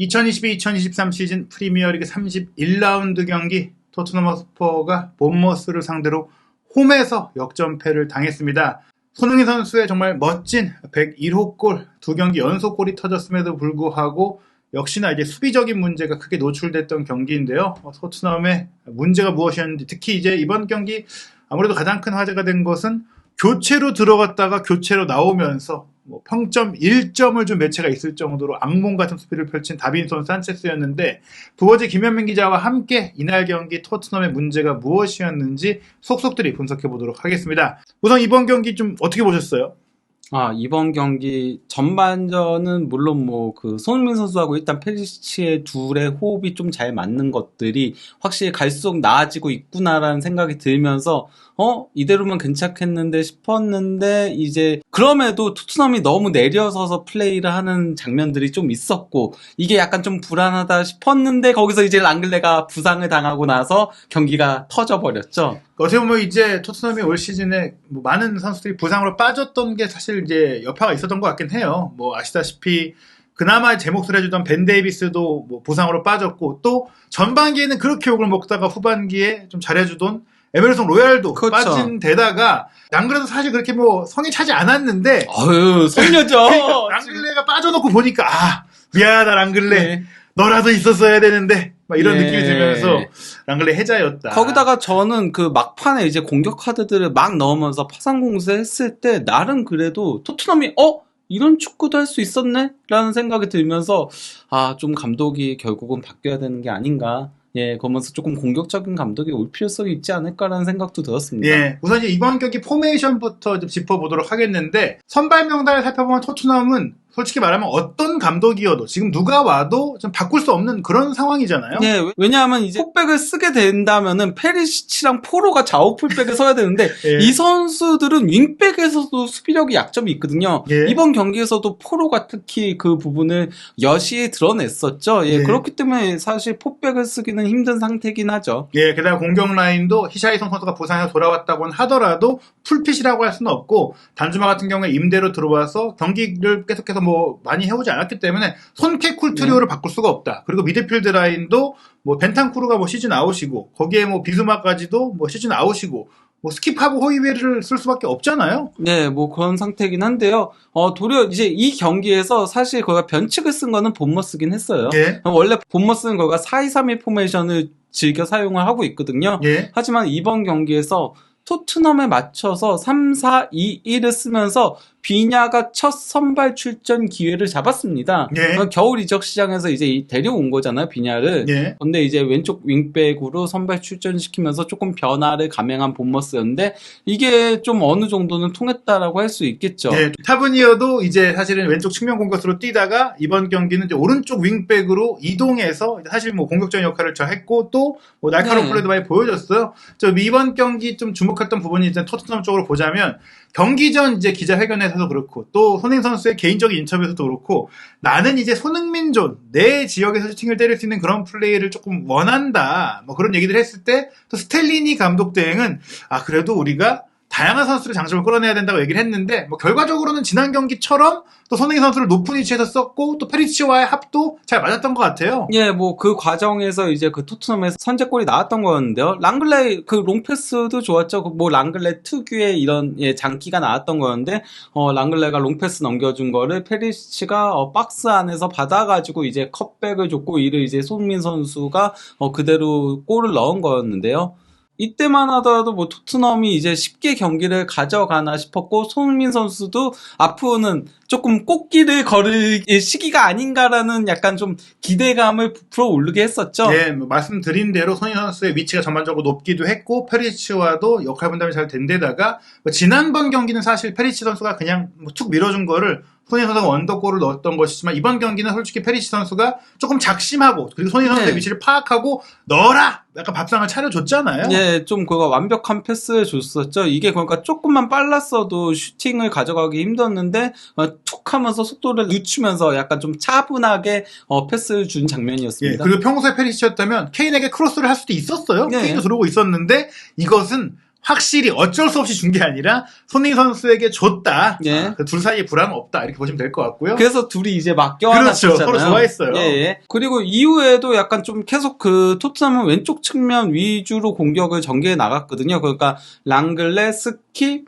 2022-2023 시즌 프리미어리그 31라운드 경기 토트넘 허스퍼가 본머스를 상대로 홈에서 역전패를 당했습니다. 손흥민 선수의 정말 멋진 101호 골, 2경기 연속골이 터졌음에도 불구하고 역시나 이제 수비적인 문제가 크게 노출됐던 경기인데요. 토트넘의 문제가 무엇이었는지, 특히 이제 이번 경기 아무래도 가장 큰 화제가 된 것은 교체로 들어갔다가 교체로 나오면서 평점 1점을 준 매체가 있을 정도로 악몽 같은 수비를 펼친 다빈손 산체스였는데, 부버지 김현민 기자와 함께 이날 경기 토트넘의 문제가 무엇이었는지 속속들이 분석해 보도록 하겠습니다. 우선 이번 경기 좀 어떻게 보셨어요? 이번 경기 전반전은 물론 손흥민 선수하고 일단 페리시치의 둘의 호흡이 좀 잘 맞는 것들이 확실히 갈수록 나아지고 있구나라는 생각이 들면서 이대로면 괜찮겠는데 싶었는데, 이제 그럼에도 토트넘이 너무 내려서서 플레이를 하는 장면들이 좀 있었고, 이게 약간 좀 불안하다 싶었는데 거기서 이제 랑글레가 부상을 당하고 나서 경기가 터져버렸죠. 어떻게 보면 이제 토트넘이 올 시즌에 많은 선수들이 부상으로 빠졌던 게 사실 이제 여파가 있었던 것 같긴 해요. 아시다시피 그나마 제 몫을 해주던 벤 데이비스도 부상으로 빠졌고, 또 전반기에는 그렇게 욕을 먹다가 후반기에 좀 잘해주던 에메르송 로얄도 그렇죠. 빠진 데다가 랑글레도 사실 그렇게 성에 차지 않았는데 손녀죠. 그러니까 랑글레가 빠져놓고 보니까 미안하다 랑글레, 네. 너라도 있었어야 되는데 이런 느낌이 들면서 랑글레 해자였다. 거기다가 저는 그 막판에 이제 공격 카드들을 막 넣으면서 파상 공세했을 때 나름 그래도 토트넘이 이런 축구도 할 수 있었네? 라는 생각이 들면서 좀 감독이 결국은 바뀌어야 되는 게 아닌가. 그러면서 조금 공격적인 감독이 올 필요성이 있지 않을까라는 생각도 들었습니다. 우선 이번 경기 포메이션부터 좀 짚어보도록 하겠는데, 선발 명단을 살펴보면 토트넘은 솔직히 말하면 어떤 감독이어도 지금 누가 와도 좀 바꿀 수 없는 그런 상황이잖아요. 왜냐하면 이제 풀백을 쓰게 된다면은 페리시치랑 포로가 좌우 풀백에 서야 되는데 이 선수들은 윙백에서도 수비력이 약점이 있거든요. 이번 경기에서도 포로가 특히 그 부분을 여실히 드러냈었죠. 그렇기 때문에 사실 포백을 쓰기는 힘든 상태긴 하죠. 게다가 공격 라인도 히샤이송 선수가 부상해서 돌아왔다고는 하더라도 풀핏이라고 할 수는 없고, 단주마 같은 경우에 임대로 들어와서 경기를 계속해서 많이 해오지 않았기 때문에 손케 쿨트리오를 바꿀 수가 없다. 그리고 미드필드 라인도 벤탄쿠르가 시즌 아웃이고, 거기에 비수마까지도 시즌 아웃이고, 스킵하고 호이베르를 쓸 수밖에 없잖아요. 그런 상태긴 한데요. 도리어 이제 이 경기에서 사실 거기가 변칙을 쓴 거는 본머스긴 했어요. 원래 본머스는 거기가 4-2-3-1 포메이션을 즐겨 사용을 하고 있거든요. 하지만 이번 경기에서 토트넘에 맞춰서 3-4-2-1을 쓰면서 비냐가 첫 선발 출전 기회를 잡았습니다. 겨울 이적 시장에서 이제 데려온 거잖아요, 비냐를. 근데 이제 왼쪽 윙백으로 선발 출전시키면서 조금 변화를 감행한 본머스였는데, 이게 좀 어느 정도는 통했다라고 할 수 있겠죠. 타브니어도 이제 사실은 왼쪽 측면 공격수로 뛰다가 이번 경기는 이제 오른쪽 윙백으로 이동해서 사실 공격적인 역할을 했고, 또 날카로운 플레이도 많이 보여줬어요. 이번 경기 좀 주목했던 부분이 이제 토트넘 쪽으로 보자면, 경기 전 이제 기자회견에서도 그렇고, 또 손흥민 선수의 개인적인 인터뷰에서도 그렇고, 나는 이제 손흥민 존, 내 지역에서 슈팅을 때릴 수 있는 그런 플레이를 조금 원한다, 그런 얘기를 했을 때, 또 스텔리니 감독 대행은 그래도 우리가 다양한 선수들의 장점을 끌어내야 된다고 얘기를 했는데, 결과적으로는 지난 경기처럼 또 손흥민 선수를 높은 위치에서 썼고, 또 페리치와의 합도 잘 맞았던 것 같아요. 그 과정에서 이제 그 토트넘에서 선제골이 나왔던 거였는데요. 랑글레 그 롱패스도 좋았죠. 랑글레 특유의 이런 장기가 나왔던 거였는데, 랑글레가 롱패스 넘겨준 거를 페리시치가 박스 안에서 받아가지고 이제 컷백을 줬고, 이를 이제 손흥민 선수가 그대로 골을 넣은 거였는데요. 이때만 하더라도 토트넘이 이제 쉽게 경기를 가져가나 싶었고, 손흥민 선수도 앞으로는 조금 꽃길을 걸을 시기가 아닌가라는 약간 좀 기대감을 부풀어 오르게 했었죠. 말씀드린 대로 손흥민 선수의 위치가 전반적으로 높기도 했고, 페리치와도 역할 분담이 잘 된 데다가, 지난번 경기는 사실 페리치 선수가 그냥 툭 밀어준 거를 손흥민 선수가 원더골을 넣었던 것이지만, 이번 경기는 솔직히 페리시 선수가 조금 작심하고, 그리고 손흥민 선수의 위치를 파악하고 넣어라! 약간 밥상을 차려줬잖아요. 좀 그거 완벽한 패스를 줬었죠. 이게 그러니까 조금만 빨랐어도 슈팅을 가져가기 힘들었는데 툭 하면서 속도를 늦추면서 약간 좀 차분하게 패스를 준 장면이었습니다. 그리고 평소에 페리시였다면 케인에게 크로스를 할 수도 있었어요. 케인도 들어오고 있었는데, 이것은 확실히 어쩔 수 없이 준 게 아니라 손흥민 선수에게 줬다. 예. 그 둘 사이에 불화는 없다. 이렇게 보시면 될 것 같고요. 그래서 둘이 이제 막 그렇죠. 껴안았었잖아요. 서로 좋아했어요. 예, 예. 그리고 이후에도 약간 좀 계속 그 토트넘은 왼쪽 측면 위주로 공격을 전개해 나갔거든요. 그러니까 랑글레, 스킵,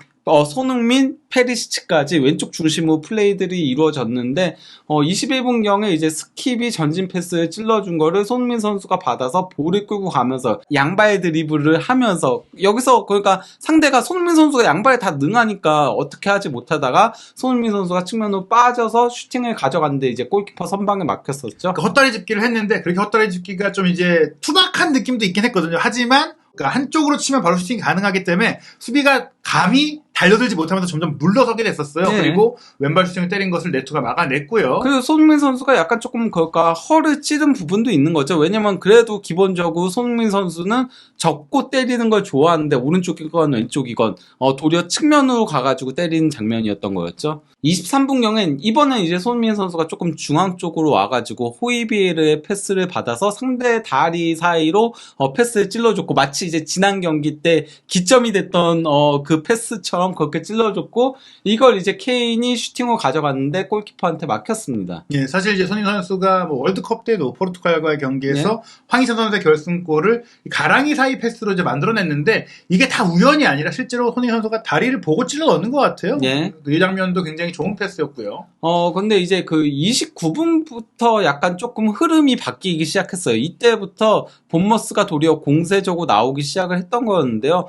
손흥민, 페리시치까지 왼쪽 중심으로 플레이들이 이루어졌는데 21분경에 이제 스킵이 전진 패스를 찔러준 거를 손흥민 선수가 받아서 볼을 끌고 가면서 양발 드리블을 하면서 여기서 그러니까 상대가 손흥민 선수가 양발에 다 능하니까 어떻게 하지 못하다가 손흥민 선수가 측면으로 빠져서 슈팅을 가져갔는데 이제 골키퍼 선방에 막혔었죠. 그 헛다리 짚기를 했는데 그렇게 헛다리 짚기가 좀 이제 투박한 느낌도 있긴 했거든요. 하지만 그러니까 한쪽으로 치면 바로 슈팅이 가능하기 때문에 수비가 감히 달려들지 못하면서 점점 물러서게 됐었어요. 네. 그리고 왼발 슈팅을 때린 것을 네투가 막아냈고요. 그리고 손흥민 선수가 약간 조금 그러니까 허를 찌른 부분도 있는 거죠. 왜냐면 그래도 기본적으로 손흥민 선수는 접고 때리는 걸 좋아하는데 오른쪽이건 왼쪽이건 도리어 측면으로 가가지고 때리는 장면이었던 거였죠. 23분경엔 이번엔 이제 손흥민 선수가 조금 중앙 쪽으로 와가지고 호이비에르의 패스를 받아서 상대 다리 사이로 패스를 찔러줬고 마치 이제 지난 경기 때 기점이 됐던 그 패스처럼 그렇게 찔러줬고 이걸 이제 케인이 슈팅으로 가져갔는데 골키퍼한테 막혔습니다. 예, 사실 이제 손흥민 선수가 뭐 월드컵 때도 포르투갈과의 경기에서 황희찬 선수의 결승골을 가랑이 사이 패스로 이제 만들어냈는데 이게 다 우연이 아니라 실제로 손흥민 선수가 다리를 보고 찔러 넣는 것 같아요. 예. 이 장면도 굉장히 좋은 패스였고요. 근데 이제 그 29분부터 약간 조금 흐름이 바뀌기 시작했어요. 이때부터 본머스가 도리어 공세적으로 나오기 시작을 했던 거였는데요.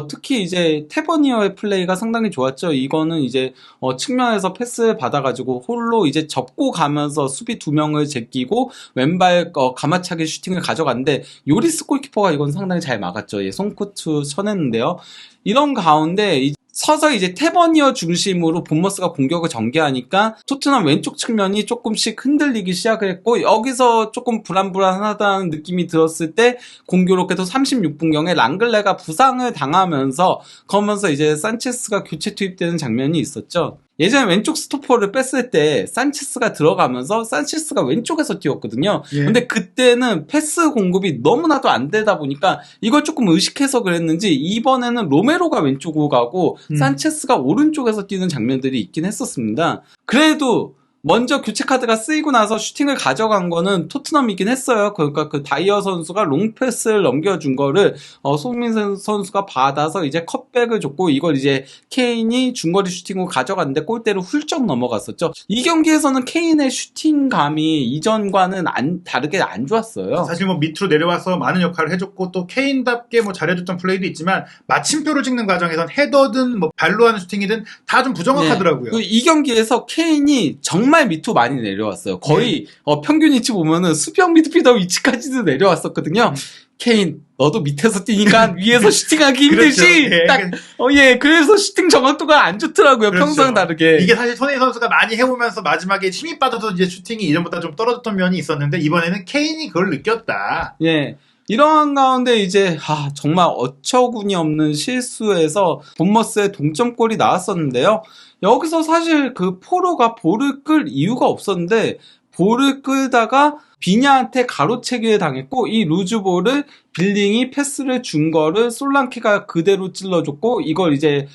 특히 이제 테버니어의 플레이가 상당히 좋았죠. 이거는 이제 측면에서 패스를 받아가지고 홀로 이제 접고 가면서 수비 두 명을 제끼고 왼발 가마차기 슈팅을 가져갔는데 요리스 골키퍼가 이건 상당히 잘 막았죠. 예, 손코트 쳐냈는데요. 이런 가운데 서서 이제 테버니어 중심으로 본머스가 공격을 전개하니까 토트넘 왼쪽 측면이 조금씩 흔들리기 시작을 했고 여기서 조금 불안불안하다는 느낌이 들었을 때 공교롭게도 36분경에 랑글레가 부상을 당하면서 그러면서 이제 산체스가 교체 투입되는 장면이 있었죠. 예전에 왼쪽 스토퍼를 뺐을 때 산체스가 들어가면서 산체스가 왼쪽에서 뛰었거든요. 예. 근데 그때는 패스 공급이 너무나도 안 되다 보니까 이걸 조금 의식해서 그랬는지 이번에는 로메로가 왼쪽으로 가고 산체스가 오른쪽에서 뛰는 장면들이 있긴 했었습니다. 그래도 먼저 교체 카드가 쓰이고 나서 슈팅을 가져간 거는 토트넘이긴 했어요. 그러니까 그 다이어 선수가 롱패스를 넘겨준 거를 손흥민 선수가 받아서 이제 컷백을 줬고 이걸 이제 케인이 중거리 슈팅으로 가져갔는데 골대로 훌쩍 넘어갔었죠. 이 경기에서는 케인의 슈팅감이 이전과는 다르게 안 좋았어요. 사실 뭐 밑으로 내려와서 많은 역할을 해줬고 또 케인답게 뭐 잘해줬던 플레이도 있지만 마침표를 찍는 과정에선 헤더든 뭐 발로 하는 슈팅이든 다 좀 부정확하더라고요. 네. 이 경기에서 케인이 정말 밑으로 많이 내려왔어요. 거의 평균 위치 보면은 수비형 미드필더 위치까지도 내려왔었거든요. 케인 너도 밑에서 뛰니까 위에서 슈팅하기 힘들지. 그렇죠. 그래서 슈팅 정확도가 안 좋더라고요. 그렇죠. 평소랑 다르게. 이게 사실 손흥민 선수가 많이 해보면서 마지막에 힘이 빠져서 이제 슈팅이 이전보다 좀 떨어졌던 면이 있었는데 이번에는 케인이 그걸 느꼈다. 예. 이러한 가운데 이제 정말 어처구니 없는 실수에서 본머스의 동점골이 나왔었는데요. 여기서 사실 그 포로가 볼을 끌 이유가 없었는데 볼을 끌다가 비냐한테 가로채기를 당했고 이 루즈볼을 빌링이 패스를 준 거를 솔랑케가 그대로 찔러줬고 이걸 이제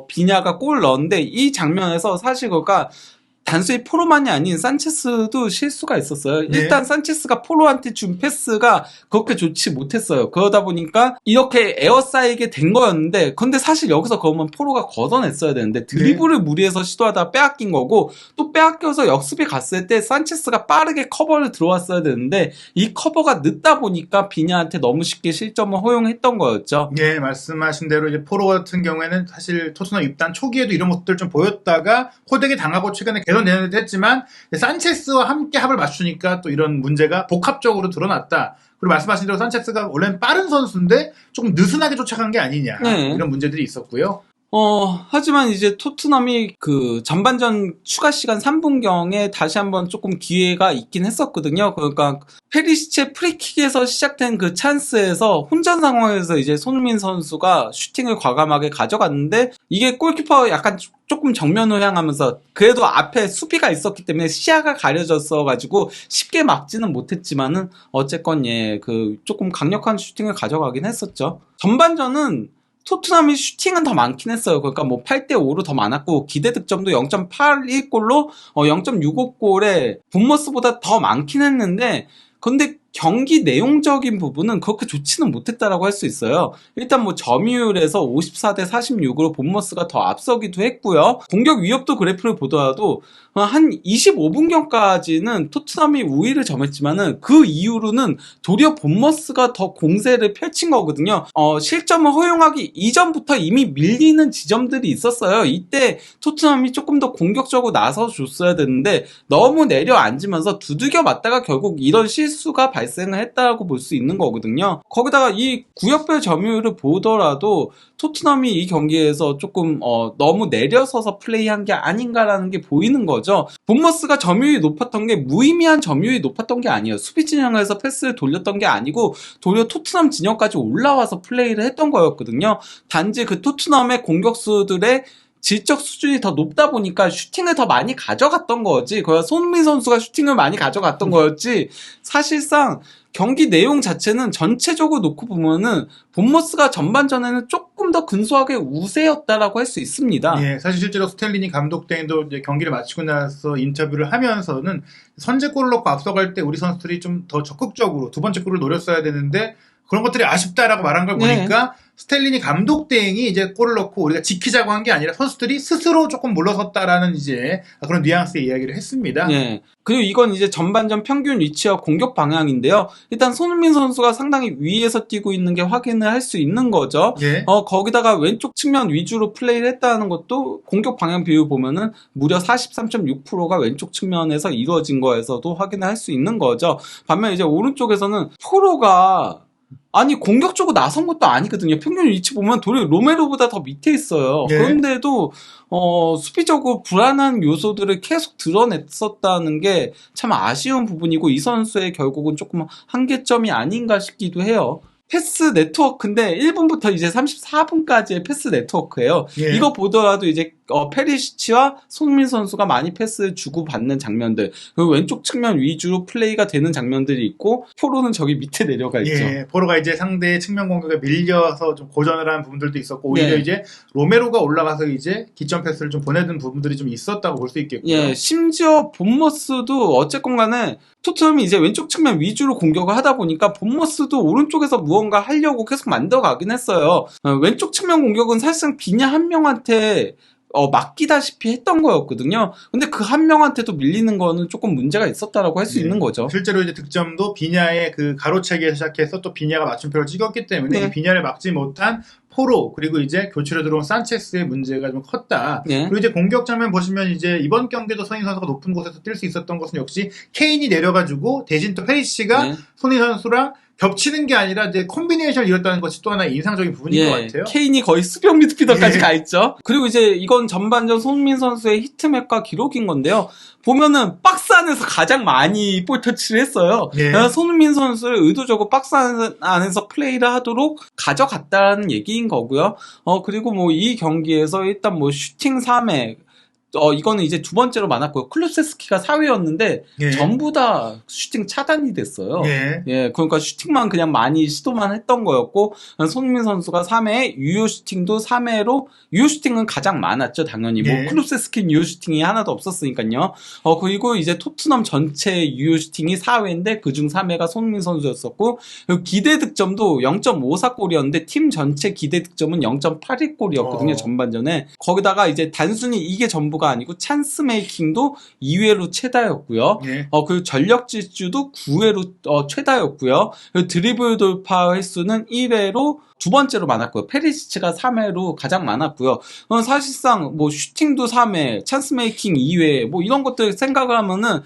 비냐가 골 넣었는데 이 장면에서 사실 그가 단순히 포로만이 아닌 산체스도 실수가 있었어요. 일단 산체스가 포로한테 준 패스가 그렇게 좋지 못했어요. 그러다 보니까 이렇게 에어싸이게 된 거였는데 근데 사실 여기서 그러면 포로가 걷어냈어야 되는데 드리블을 무리해서 시도하다가 빼앗긴 거고 또 빼앗겨서 역습에 갔을 때 산체스가 빠르게 커버를 들어왔어야 되는데 이 커버가 늦다 보니까 비냐한테 너무 쉽게 실점을 허용했던 거였죠. 예, 말씀하신 대로 이제 포로 같은 경우에는 사실 토트넘 입단 초기에도 이런 것들 좀 보였다가 호되게 당하고 최근에 개선되는 듯 했지만 산체스와 함께 합을 맞추니까 또 이런 문제가 복합적으로 드러났다. 그리고 말씀하신 대로 산체스가 원래는 빠른 선수인데 조금 느슨하게 쫓아간 게 아니냐. 이런 문제들이 있었고요. 하지만 이제 토트넘이 그 전반전 추가 시간 3분경에 다시 한번 조금 기회가 있긴 했었거든요. 그러니까 페리시치의 프리킥에서 시작된 그 찬스에서 혼전 상황에서 이제 손흥민 선수가 슈팅을 과감하게 가져갔는데 이게 골키퍼 약간 조금 정면으로 향하면서 그래도 앞에 수비가 있었기 때문에 시야가 가려졌어 가지고 쉽게 막지는 못했지만은 어쨌건 그 조금 강력한 슈팅을 가져가긴 했었죠. 전반전은 토트넘이 슈팅은 더 많긴 했어요. 그러니까 뭐 8대5로 더 많았고 기대 득점도 0.81골로 0.65골에 본머스보다 더 많긴 했는데 근데 경기 내용적인 부분은 그렇게 좋지는 못했다라고 할 수 있어요. 일단 뭐 점유율에서 54대 46으로 본머스가 더 앞서기도 했고요. 공격 위협도 그래프를 보더라도 한 25분경까지는 토트넘이 우위를 점했지만은 그 이후로는 도리어 본머스가 더 공세를 펼친 거거든요. 실점을 허용하기 이전부터 이미 밀리는 지점들이 있었어요. 이때 토트넘이 조금 더 공격적으로 나서줬어야 되는데 너무 내려앉으면서 두들겨 맞다가 결국 이런 실수가 발생을 했다고 볼 수 있는 거거든요. 거기다가 이 구역별 점유율을 보더라도 토트넘이 이 경기에서 조금 너무 내려서서 플레이한 게 아닌가라는 게 보이는 거죠. 본머스가 점유율이 높았던 게 무의미한 점유율이 높았던 게 아니에요. 수비 진영에서 패스를 돌렸던 게 아니고 도리어 토트넘 진영까지 올라와서 플레이를 했던 거였거든요. 단지 그 토트넘의 공격수들의 질적 수준이 더 높다 보니까 슈팅을 더 많이 가져갔던 거지. 그래서 손흥민 선수가 슈팅을 많이 가져갔던 거였지. 사실상 경기 내용 자체는 전체적으로 놓고 보면은 본머스가 전반전에는 조금 더 근소하게 우세였다라고 할 수 있습니다. 예, 사실 실제로 스텔리니 감독 때도 이제 경기를 마치고 나서 인터뷰를 하면서는 선제골을 넣고 앞서갈 때 우리 선수들이 좀 더 적극적으로 두 번째 골을 노렸어야 되는데 그런 것들이 아쉽다라고 말한 걸 보니까 스텔리니 감독 대행이 이제 골을 넣고 우리가 지키자고 한 게 아니라 선수들이 스스로 조금 물러섰다라는 이제 그런 뉘앙스의 이야기를 했습니다. 네. 그리고 이건 이제 전반전 평균 위치와 공격 방향인데요. 일단 손흥민 선수가 상당히 위에서 뛰고 있는 게 확인을 할 수 있는 거죠. 예. 거기다가 왼쪽 측면 위주로 플레이를 했다는 것도 공격 방향 비율 보면은 무려 43.6%가 왼쪽 측면에서 이루어진 거에서도 확인을 할 수 있는 거죠. 반면 이제 오른쪽에서는 포로가 아니 공격적으로 나선 것도 아니거든요. 평균 위치 보면 도리어 로메로보다 더 밑에 있어요. 예. 그런데도 수비적으로 불안한 요소들을 계속 드러냈었다는 게 참 아쉬운 부분이고 이 선수의 결국은 조금 한계점이 아닌가 싶기도 해요. 패스 네트워크인데 1분부터 이제 34분까지의 패스 네트워크예요. 예. 이거 보더라도 이제 페리시치와 손흥민 선수가 많이 패스를 주고받는 장면들, 그리고 왼쪽 측면 위주로 플레이가 되는 장면들이 있고 포로는 저기 밑에 내려가 있죠. 예, 포로가 이제 상대의 측면 공격에 밀려서 좀 고전을 한 부분들도 있었고 오히려 네. 이제 로메로가 올라가서 이제 기점 패스를 좀 보내는 부분들이 좀 있었다고 볼 수 있겠고요. 예, 심지어 본머스도 어쨌건 간에 토트넘이 이제 왼쪽 측면 위주로 공격을 하다 보니까 본머스도 오른쪽에서 무언가 하려고 계속 만들어가긴 했어요. 왼쪽 측면 공격은 사실상 비냐 한 명한테 맡기다시피 했던 거였거든요. 근데 그 한 명한테도 밀리는 거는 조금 문제가 있었다라고 할 수 네. 있는 거죠. 실제로 이제 득점도 비냐의 그 가로채기에 시작해서 또 비냐가 맞춤표를 찍었기 때문에 네. 이 비냐를 막지 못한 포로 그리고 이제 교체로 들어온 산체스의 문제가 좀 컸다. 네. 그리고 이제 공격 장면 보시면 이제 이번 경기도 손흥민 선수가 높은 곳에서 뛸 수 있었던 것은 역시 케인이 내려가지고 대신 또 페리시가 네. 손흥민 선수랑 겹치는 게 아니라 이제 콤비네이션을 이뤘다는 것이 또 하나의 인상적인 부분인 것 같아요. 케인이 거의 수비형 미드필더까지 예. 가 있죠. 그리고 이제 이건 전반전 손흥민 선수의 히트맵과 기록인 건데요. 보면은 박스 안에서 가장 많이 볼 터치를 했어요. 예. 그래서 손흥민 선수를 의도적으로 박스 안에서 플레이를 하도록 가져갔다는 얘기인 거고요. 그리고 뭐 이 경기에서 일단 뭐 슈팅 3회, 이거는 이제 두 번째로 많았고요. 클루세스키가 4회였는데 예. 전부 다 슈팅 차단이 됐어요. 예. 그러니까 슈팅만 그냥 많이 시도만 했던 거였고 손흥민 선수가 3회, 유효 슈팅도 3회로 유효 슈팅은 가장 많았죠, 당연히. 예. 뭐 클루세스키 유효 슈팅이 하나도 없었으니까요. 그리고 이제 토트넘 전체 유효 슈팅이 4회인데 그중 3회가 손흥민 선수였었고 그리고 기대 득점도 0.54골이었는데 팀 전체 기대 득점은 0.81골이었거든요, 전반전에. 거기다가 이제 단순히 이게 전부가 아니고 찬스 메이킹도 2회로 최다였고요. 예. 그리고 전력 질주도 9회로 최다였고요. 그리고 드리블 돌파 횟수는 1회로 두 번째로 많았고요. 페리시치가 3회로 가장 많았고요. 사실상 뭐 슈팅도 3회, 찬스 메이킹 2회, 뭐 이런 것들 생각을 하면은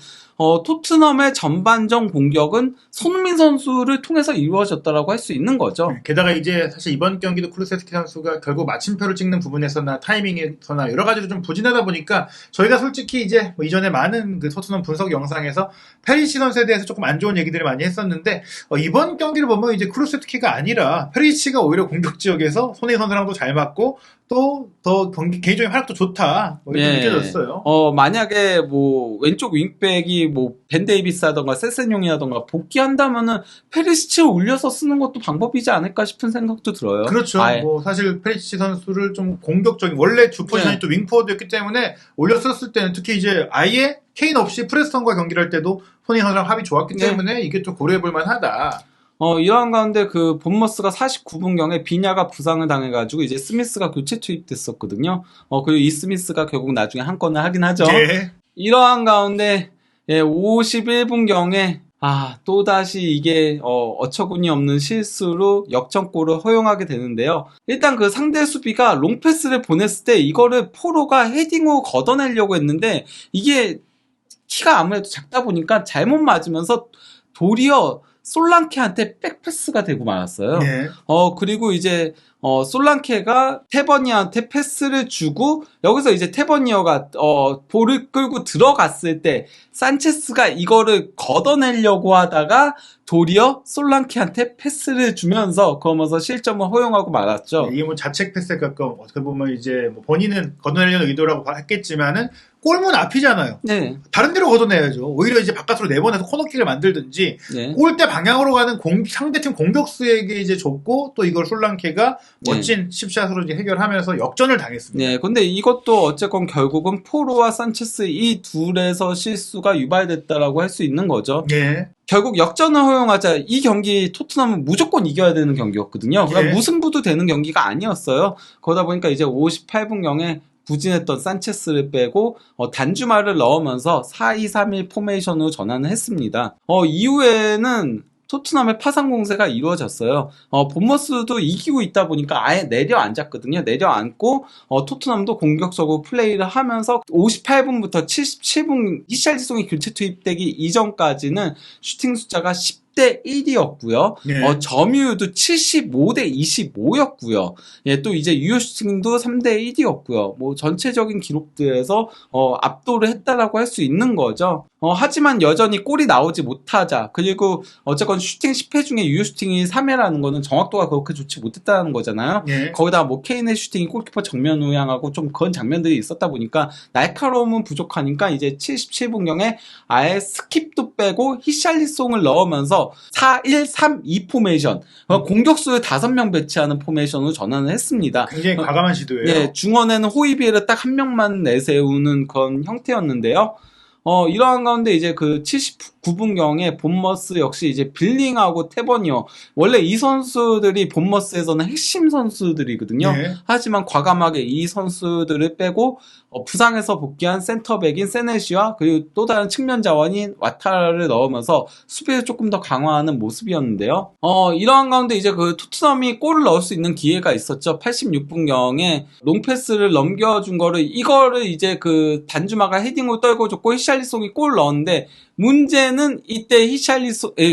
토트넘의 전반전 공격은 손흥민 선수를 통해서 이루어졌다라고 할 수 있는 거죠. 게다가 이제 사실 이번 경기도 쿠루세스키 선수가 결국 마침표를 찍는 부분에서나 타이밍에서나 여러 가지로 좀 부진하다 보니까 저희가 솔직히 이제 뭐 이전에 많은 그 토트넘 분석 영상에서 페리시 선수에 대해서 조금 안 좋은 얘기들을 많이 했었는데 이번 경기를 보면 이제 쿠루세스키가 아니라 페리시가 오히려 공격 지역에서 손흥민 선수랑도 잘 맞고 또 더 개인적인 활약도 좋다. 뭐 이렇게 예. 느껴졌어요. 만약에 뭐 왼쪽 윙백이 뭐 벤 데이비스라던가 세세뇽이라던가 복귀한다면은 페리시치를 올려서 쓰는 것도 방법이지 않을까 싶은 생각도 들어요. 그렇죠. 아예. 뭐 사실 페리시치 선수를 좀 공격적인 원래 주 포지션이 네. 또 윙포워드였기 때문에 올려 썼을 때는 특히 이제 아예 케인 없이 프레스턴과 경기를 할 때도 손흥민 선수랑 합이 좋았기 네. 때문에 이게 좀 고려해볼 만하다. 이러한 가운데 그 본머스가 49분경에 비냐가 부상을 당해가지고 이제 스미스가 교체 투입됐었거든요. 그리고 이 스미스가 결국 나중에 한 건을 하긴 하죠. 예. 이러한 가운데 51분경에 또다시 이게 어처구니 없는 실수로 역전골을 허용하게 되는데요. 일단 그 상대 수비가 롱패스를 보냈을 때 이거를 포로가 헤딩으로 걷어내려고 했는데 이게 키가 아무래도 작다 보니까 잘못 맞으면서 도리어 솔랑케한테 백패스가 되고 말았어요. 예. 그리고 이제 솔랑케가 테버니어한테 패스를 주고 여기서 이제 테버니어가 볼을 끌고 들어갔을 때 산체스가 이거를 걷어내려고 하다가 도리어 솔랑케한테 패스를 주면서 그러면서 실점을 허용하고 말았죠. 이게 뭐 자책 패스에 가까운 어떻게 보면 이제 뭐 본인은 걷어내려는 의도라고 했겠지만은 골문 앞이잖아요. 네. 다른 데로 걷어내야죠. 오히려 이제 바깥으로 내보내서 코너킥을 만들든지 네. 골대 방향으로 가는 상대팀 공격수에게 이제 줬고 또 이걸 솔랑케가 멋진 칩샷으로 이제 해결하면서 역전을 당했습니다. 네, 근데 이것도 어쨌건 결국은 포로와 산체스 이 둘에서 실수가 유발됐다라고 할 수 있는 거죠. 예. 결국 역전을 허용하자 이 경기 토트넘은 무조건 이겨야 되는 경기였거든요. 그러니까 예. 무승부도 되는 경기가 아니었어요. 그러다 보니까 이제 58분경에 부진했던 산체스를 빼고 단주마를 넣으면서 4-2-3-1 포메이션으로 전환을 했습니다. 이후에는 토트넘의 파상 공세가 이루어졌어요. 본머스도 이기고 있다 보니까 아예 내려앉았거든요. 내려앉고 토트넘도 공격적으로 플레이를 하면서 58분부터 77분 히샬리송이 교체 투입되기 이전까지는 슈팅 숫자가 10대 1이었고요. 예. 점유율도 75대 25였고요. 또 이제 유효 슈팅도 3대 1이었고요. 뭐 전체적인 기록들에서 압도를 했다라고 할 수 있는 거죠. 하지만 여전히 골이 나오지 못하자 그리고 어쨌건 슈팅 10회 중에 유효 슈팅이 3회라는 거는 정확도가 그렇게 좋지 못했다는 거잖아요. 예. 거기다 뭐 케인의 슈팅이 골키퍼 정면으로 향하고 좀 그런 장면들이 있었다 보니까 날카로움은 부족하니까 이제 77분경에 아예 스킵도 빼고 히샬리송을 넣으면서 4-1-3-2 포메이션 공격수를 5명 배치하는 포메이션으로 전환을 했습니다. 굉장히 과감한 시도예요. 네, 중원에는 호이비에를 딱 한 명만 내세우는 그런 형태였는데요. 이러한 가운데 이제 그 79분경에 본머스 역시 이제 빌링하고 테버니어 원래 이 선수들이 본머스에서는 핵심 선수들이거든요. 예. 하지만 과감하게 이 선수들을 빼고 부상에서 복귀한 센터백인 세네시와 그리고 또 다른 측면 자원인 와타라를 넣으면서 수비를 조금 더 강화하는 모습이었는데요. 이러한 가운데 이제 그 토트넘이 골을 넣을 수 있는 기회가 있었죠. 86분경에 롱패스를 넘겨준 이거를 이제 그 단주마가 헤딩으로 떨궈줬고 히샬리송이 골을 넣었는데 문제는 이때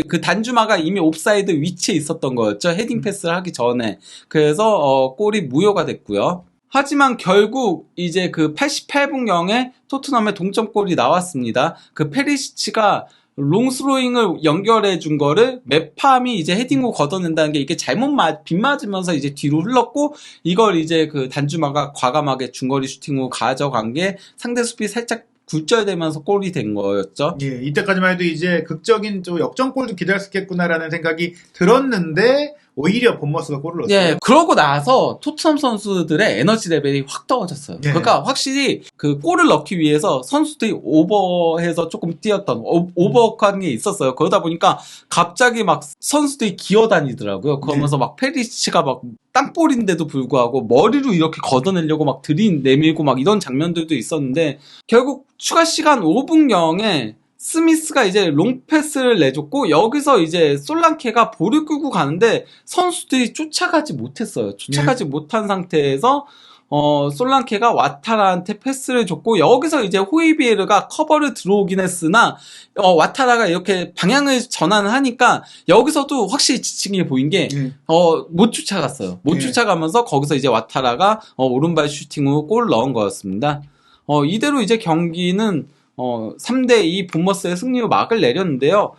그 단주마가 이미 옵사이드 위치에 있었던 거였죠. 헤딩 패스를 하기 전에. 그래서 골이 무효가 됐고요. 하지만 결국 이제 그 88분경에 토트넘의 동점골이 나왔습니다. 그 페리시치가 롱스로잉을 연결해 준 거를 메팜이 이제 헤딩으로 걷어낸다는 게 이게 잘못 빗맞으면서 이제 뒤로 흘렀고 이걸 이제 그 단주마가 과감하게 중거리 슈팅으로 가져간 게 상대 수비 살짝 굴절되면서 골이 된 거였죠. 예, 이때까지만 해도 이제 극적인 좀 역전골도 기대할 수 있겠구나라는 생각이 들었는데 오히려 본머스가 골을 넣었어요. 예, 그러고 나서 토트넘 선수들의 에너지 레벨이 확 떨어졌어요. 예. 그러니까 확실히 그 골을 넣기 위해서 선수들이 오버해서 조금 뛰었던 오버하는 게 있었어요. 그러다 보니까 갑자기 막 선수들이 기어다니더라고요. 그러면서 막 페리시치가 막 땅볼인데도 불구하고 머리로 이렇게 걷어내려고 막 들이내밀고 막 이런 장면들도 있었는데 결국 추가 시간 5분경에 스미스가 이제 롱패스를 내줬고 여기서 이제 솔랑케가 볼을 끌고 가는데 선수들이 쫓아가지 못했어요. 쫓아가지 못한 상태에서 솔랑케가 와타라한테 패스를 줬고 여기서 이제 호이비에르가 커버를 들어오긴 했으나 와타라가 이렇게 방향을 전환을 하니까 여기서도 확실히 지치게 보인 게 못 쫓아갔어요. 못 쫓아가면서 거기서 이제 와타라가 오른발 슈팅으로 골을 넣은 거였습니다. 이대로 이제 경기는 3대2 본머스의 승리로 막을 내렸는데요.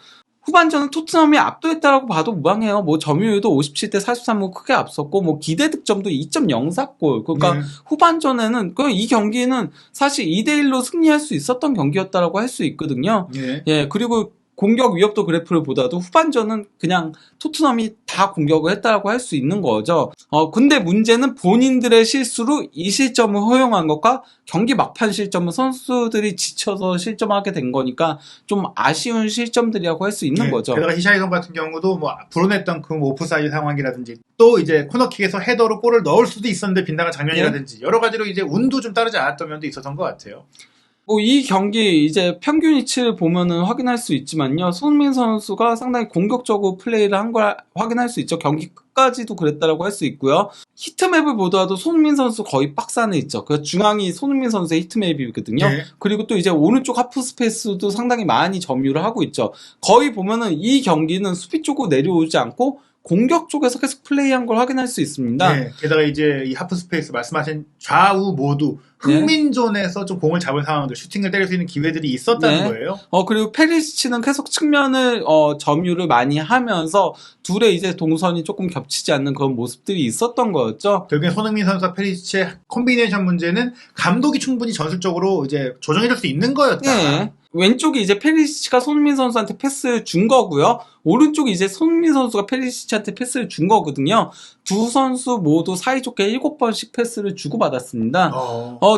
후반전은 토트넘이 압도했다라고 봐도 무방해요. 뭐 점유율도 57대 43, 뭐 크게 앞섰고, 뭐 기대 득점도 2.04골. 그러니까 네. 후반전에는 이 경기는 사실 2대1로 승리할 수 있었던 경기였다라고 할 수 있거든요. 예. 예, 그리고 공격 위협도 그래프를 보다도 후반전은 그냥 토트넘이 다 공격을 했다라고 할 수 있는 거죠. 근데 문제는 본인들의 실수로 이 실점을 허용한 것과 경기 막판 실점은 선수들이 지쳐서 실점하게 된 거니까 좀 아쉬운 실점들이라고 할 수 있는 네. 거죠. 게다가 히샤이성 같은 경우도 뭐 불어냈던 그 오프사이드 상황이라든지 또 이제 코너킥에서 헤더로 골을 넣을 수도 있었는데 빗나간 장면이라든지 여러 가지로 이제 운도 좀 따르지 않았던 면도 있었던 것 같아요. 뭐 이 경기 이제 평균치를 보면은 확인할 수 있지만요. 손흥민 선수가 상당히 공격적으로 플레이를 한 걸 확인할 수 있죠. 경기 끝까지도 그랬다라고 할 수 있고요. 히트맵을 보더라도 손흥민 선수 거의 박스 안에 있죠. 그 중앙이 손흥민 선수의 히트맵이거든요. 네. 그리고 또 이제 오른쪽 하프 스페이스도 상당히 많이 점유를 하고 있죠. 거의 보면은 이 경기는 수비 쪽으로 내려오지 않고 공격 쪽에서 계속 플레이한 걸 확인할 수 있습니다. 네. 게다가 이제 이 하프 스페이스 말씀하신 좌우 모두 흥민존에서 좀 공을 잡은 상황들, 슈팅을 때릴 수 있는 기회들이 있었다는 네. 거예요. 그리고 페리시치는 계속 측면을, 점유를 많이 하면서 둘의 이제 동선이 조금 겹치지 않는 그런 모습들이 있었던 거였죠. 결국엔 손흥민 선수와 페리시치의 콤비네이션 문제는 감독이 충분히 전술적으로 이제 조정해줄 수 있는 거였다. 네. 왼쪽이 이제 페리시치가 손흥민 선수한테 패스를 준 거고요. 오른쪽이 이제 손흥민 선수가 페리시치한테 패스를 준 거거든요. 두 선수 모두 사이좋게 7번씩 패스를 주고받았습니다.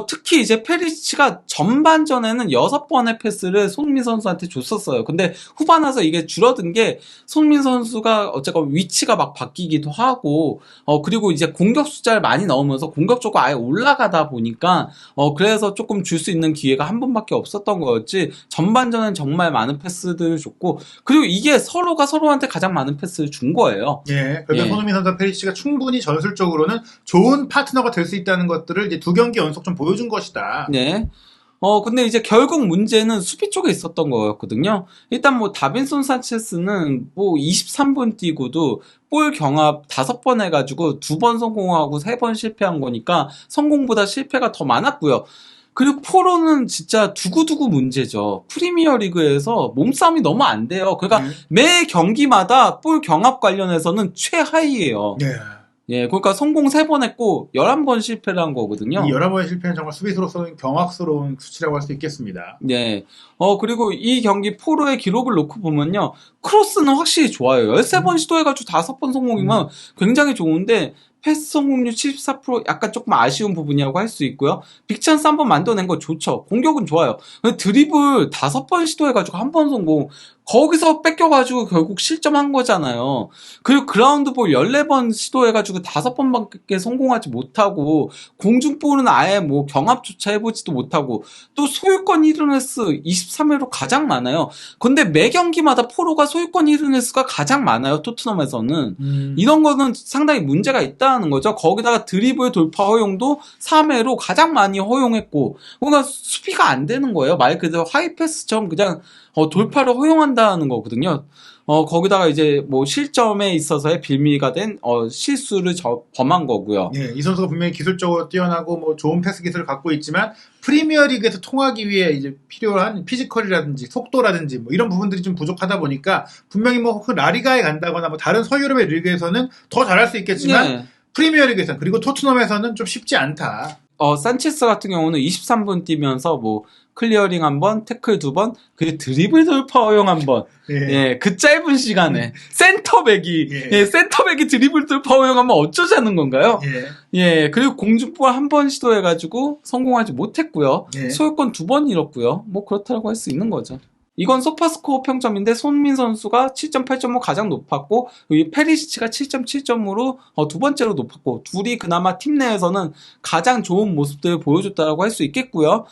특히 이제 페리시치가 전반전에는 6번의 패스를 손흥민 선수한테 줬었어요. 근데 후반 와서 이게 줄어든 게 손흥민 선수가 어쨌건 위치가 막 바뀌기도 하고, 그리고 이제 공격 숫자를 많이 넣으면서 공격적으로 아예 올라가다 보니까, 그래서 조금 줄 수 있는 기회가 한 번밖에 없었던 거였지, 전반전엔 정말 많은 패스들을 줬고, 그리고 이게 서로가 서로한테 가장 많은 패스를 준 거예요. 예. 그러니까 예. 손흥민 선수와 페리시치가 충분히 전술적으로는 좋은 파트너가 될 수 있다는 것들을 이제 2경기 연속 좀 보여준 것이다. 네. 근데 이제 결국 문제는 수비 쪽에 있었던 거였거든요. 일단 뭐 다빈손 산체스는 뭐 23분 뛰고도 볼 경합 5번 해가지고 2번 성공하고 3번 실패한 거니까 성공보다 실패가 더 많았고요. 그리고 포로는 진짜 두고두고 문제죠. 프리미어 리그에서 몸싸움이 너무 안 돼요. 그러니까 매 경기마다 볼 경합 관련해서는 최하위예요. 예. 예, 그러니까 성공 3번 했고 11번 실패를 한 거거든요. 이 11번의 실패는 정말 수비수로서는 경악스러운 수치라고 할 수 있겠습니다. 네. 그리고 이 경기 포로의 기록을 놓고 보면요. 크로스는 확실히 좋아요. 13번 시도해가지고 5번 성공이면 굉장히 좋은데, 패스 성공률 74% 약간 조금 아쉬운 부분이라고 할 수 있고요. 빅찬스 한번 만들어낸 거 좋죠. 공격은 좋아요. 근데 드리블 5번 시도해가지고 1번 성공. 거기서 뺏겨가지고 결국 실점한 거잖아요. 그리고 그라운드볼 14번 시도해가지고 5번밖에 성공하지 못하고, 공중볼은 아예 뭐 경합조차 해보지도 못하고, 또 소유권 히든레스 23회로 가장 많아요. 근데 매 경기마다 포로가 소유권 히든레스가 가장 많아요. 토트넘에서는. 이런 거는 상당히 문제가 있다는 거죠. 거기다가 드리블 돌파 허용도 3회로 가장 많이 허용했고, 그러니까 수비가 안 되는 거예요. 말 그대로 하이패스처럼 그냥 돌파를 허용한다는 거거든요. 거기다가 이제 뭐 실점에 있어서의 빌미가 된 실수를 범한 거고요. 예, 이 선수가 분명히 기술적으로 뛰어나고 뭐 좋은 패스 기술을 갖고 있지만 프리미어 리그에서 통하기 위해 이제 필요한 피지컬이라든지 속도라든지 뭐 이런 부분들이 좀 부족하다 보니까 분명히 뭐 라리가에 간다거나 뭐 다른 서유럽의 리그에서는 더 잘할 수 있겠지만 네. 프리미어 리그에서는 그리고 토트넘에서는 좀 쉽지 않다. 산체스 같은 경우는 23분 뛰면서 뭐 클리어링 1번, 태클 2번, 그리고 드리블 돌파 허용 1번. 예, 그 짧은 시간에 센터백이 드리블 돌파 허용하면 어쩌자는 건가요? 예, 그리고 공중볼 1번 시도해가지고 성공하지 못했고요. 예. 소유권 2번 잃었고요. 뭐 그렇다고 할 수 있는 거죠. 이건 소파스코어 평점인데 손민 선수가 7.8점으로 가장 높았고 페리시치가 7.7점으로 두 번째로 높았고 둘이 그나마 팀 내에서는 가장 좋은 모습들을 보여줬다라고 할 수 있겠고요.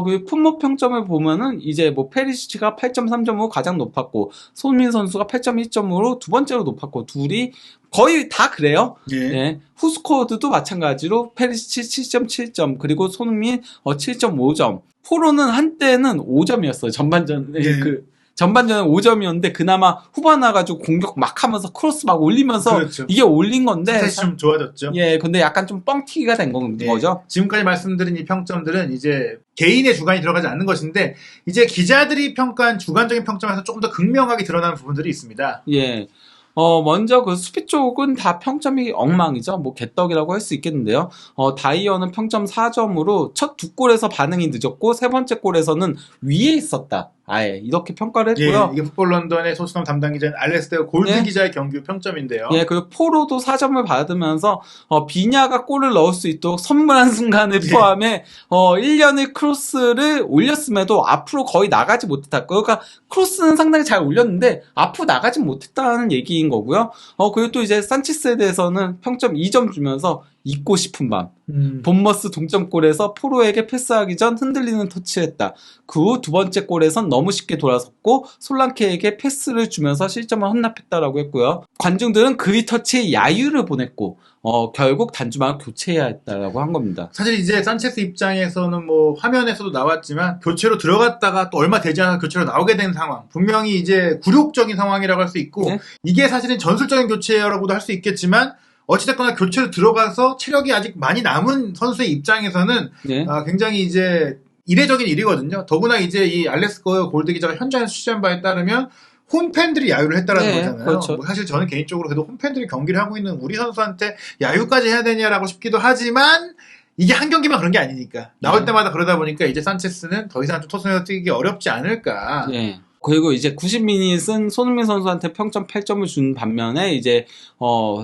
그 품목 평점을 보면은 이제 뭐 페리시치가 8.3점으로 가장 높았고 손민 선수가 8.1점으로 두 번째로 높았고 둘이 거의 다 그래요. 예. 후스코어드도 마찬가지로 페리시치 7.7점 그리고 손흥민 7.5점. 포로는 한때는 5점이었어요. 전반전에 전반전은 5점이었는데 그나마 후반 나가지고 공격 막 하면서 크로스 막 올리면서 그렇죠. 이게 올린 건데 스탯이 좀 좋아졌죠. 예, 근데 약간 좀 뻥튀기가 된 예, 거죠. 지금까지 말씀드린 이 평점들은 이제 개인의 주관이 들어가지 않는 것인데 이제 기자들이 평가한 주관적인 평점에서 조금 더 극명하게 드러나는 부분들이 있습니다. 예. 먼저 그 수비 쪽은 다 평점이 엉망이죠. 뭐 개떡이라고 할 수 있겠는데요. 다이어는 평점 4점으로 첫 두 골에서 반응이 늦었고 세 번째 골에서는 위에 있었다. 아예 이렇게 평가를 했고요. 예, 이게 풋볼 런던의 토트넘 담당 기자인 알레스테어 골드 네. 기자의 경기 평점인데요. 예, 그리고 포로도 4점을 받으면서 비냐가 골을 넣을 수 있도록 선물한 순간을 포함해 1년의 크로스를 올렸음에도 앞으로 거의 나가지 못했다. 그러니까 크로스는 상당히 잘 올렸는데 앞으로 나가지 못했다는 얘기인 거고요. 그리고 또 이제 산체스에 대해서는 평점 2점 주면서 잊고 싶은 밤. 본머스 동점골에서 포로에게 패스하기 전 흔들리는 터치했다. 그 후 두 번째 골에선 너무 쉽게 돌아섰고 솔랑케에게 패스를 주면서 실점을 헌납했다라고 했고요. 관중들은 그의 터치에 야유를 보냈고 결국 단주망을 교체해야 했다라고 한 겁니다. 사실 이제 산체스 입장에서는 뭐 화면에서도 나왔지만 교체로 들어갔다가 또 얼마 되지 않아 교체로 나오게 된 상황. 분명히 이제 굴욕적인 상황이라고 할 수 있고 네. 이게 사실은 전술적인 교체라고도 할 수 있겠지만 어찌됐거나 교체로 들어가서 체력이 아직 많이 남은 선수의 입장에서는 네. 굉장히 이제 이례적인 일이거든요. 더구나 이제 이 알렉스 골드 기자가 현장에서 취재한 바에 따르면 홈팬들이 야유를 했다라는 네, 거잖아요. 그렇죠. 뭐 사실 저는 개인적으로 그래도 홈팬들이 경기를 하고 있는 우리 선수한테 야유까지 해야 되냐라고 싶기도 하지만 이게 한 경기만 그런 게 아니니까 나올 때마다 그러다 보니까 이제 산체스는 더 이상 좀 토트넘에서 뛰기 어렵지 않을까. 예. 그리고 이제 90미닛은 손흥민 선수한테 평점 8점을 준 반면에 이제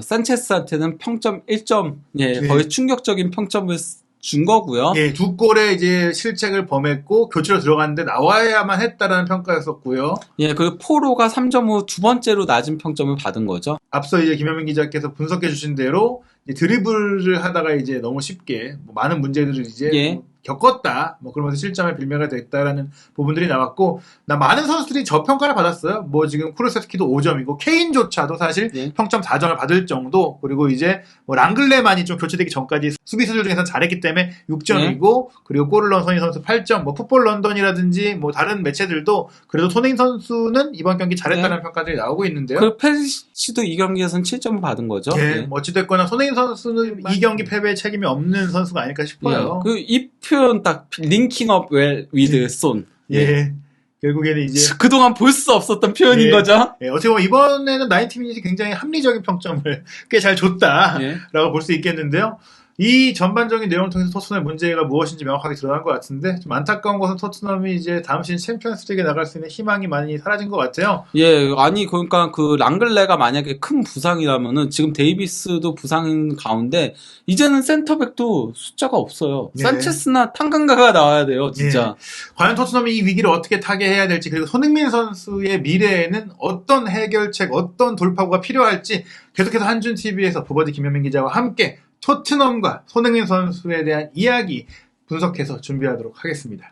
산체스한테는 평점 1점, 예, 네. 거의 충격적인 평점을 준 거고요. 예, 두 골의 이제 실책을 범했고 교체로 들어갔는데 나와야만 했다라는 평가였었고요. 예, 그리고 포로가 3점 후 두 번째로 낮은 평점을 받은 거죠. 앞서 이제 김현민 기자께서 분석해 주신 대로 이제 드리블을 하다가 이제 너무 쉽게 뭐 많은 문제들을 이제 예. 뭐 겪었다. 뭐 그러면서 실점의 빌미가 됐다라는 부분들이 나왔고 많은 선수들이 저평가를 받았어요. 뭐 지금 쿠르세스키도 5점이고 케인조차도 사실 예. 평점 4점을 받을 정도. 그리고 이제 뭐 랑글레만이 좀 교체되기 전까지 수비수들 중에서 잘했기 때문에 6점이고 그리고 골을 넣은 손흥민 선수 8점. 뭐 풋볼 런던이라든지 뭐 다른 매체들도 그래도 손흥민 선수는 이번 경기 잘했다는 평가들이 나오고 있는데요. 그 페리시도 이 경기에서는 7점을 받은 거죠. 예, 예. 뭐 어찌됐거나 손흥민 선수는 이 경기 패배에 책임이 없는 선수가 아닐까 싶어요. 이 표현 딱 링킹 업 위드 손. 예. 결국에는 이제 그동안 볼 수 없었던 표현인 예. 거죠. 예, 어떻게 보면 이번에는 나인티민이 굉장히 합리적인 평점을 꽤 잘 줬다라고 예. 볼 수 있겠는데요. 이 전반적인 내용을 통해서 토트넘의 문제가 무엇인지 명확하게 드러난 것 같은데 좀 안타까운 것은 토트넘이 이제 다음 시즌 챔피언스리그에 나갈 수 있는 희망이 많이 사라진 것 같아요. 예, 아니 그러니까 그 랑글레가 만약에 큰 부상이라면은 지금 데이비스도 부상인 가운데 이제는 센터백도 숫자가 없어요. 예. 산체스나 탕강가가 나와야 돼요, 진짜. 과연 토트넘이 이 위기를 어떻게 타개해야 될지 그리고 손흥민 선수의 미래에는 어떤 해결책, 어떤 돌파구가 필요할지 계속해서 한준TV에서 부버디 김현민 기자와 함께 토트넘과 손흥민 선수에 대한 이야기 분석해서 준비하도록 하겠습니다.